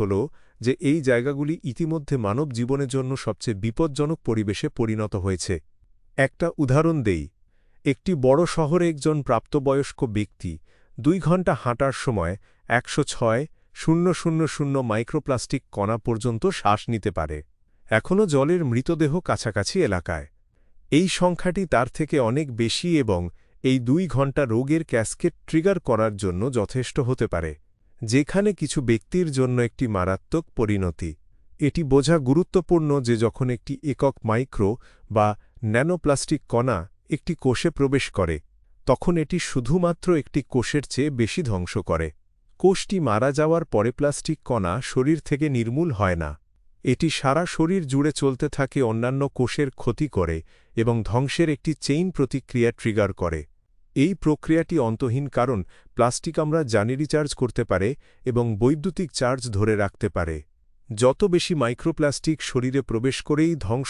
হল যে এই জায়গাগুলি ইতিমধ্যে মানব জীবনের জন্য সবচেয়ে বিপজ্জনক পরিবেশে পরিণত হয়েছে। একটা উদাহরণ দেই, একটি বড় শহরে একজন প্রাপ্তবয়স্ক ব্যক্তি 2 ঘন্টা হাঁটার সময় 106,000 মাইক্রোপ্লাস্টিক কণা পর্যন্ত শ্বাস নিতে পারে। এখনও জলের মৃতদেহ কাছাকাছি এলাকায়। এই সংখ্যাটি তার থেকে অনেক বেশি এবং এই 2 ঘন্টা রোগের ক্যাসকেড ট্রিগার করার জন্য যথেষ্ট হতে পারে, যেখানে কিছু ব্যক্তির জন্য একটি মারাত্মক পরিণতি। এটি বোঝা গুরুত্বপূর্ণ যে যখন একটি একক মাইক্রো বা ন্যানোপ্লাস্টিক কণা একটি কোষে প্রবেশ করে, তখন এটি শুধুমাত্র একটি কোষের চেয়ে বেশি ধ্বংস করে। কোষটি মারা যাওয়ার পরে প্লাস্টিক কণা শরীর থেকে নির্মূল হয় না। এটি সারা শরীর জুড়ে চলতে থাকে, অন্যান্য কোষের ক্ষতি করে এবং ধ্বংসের একটি চেইন প্রতিক্রিয়া ট্রিগার করে। এই প্রক্রিয়াটি অন্তহীন, কারণ প্লাস্টিক আমরা জানি রিচার্জ করতে পারে এবং বৈদ্যুতিক চার্জ ধরে রাখতে পারে। যত বেশি মাইক্রোপ্লাস্টিক শরীরে প্রবেশ করেই ধ্বংস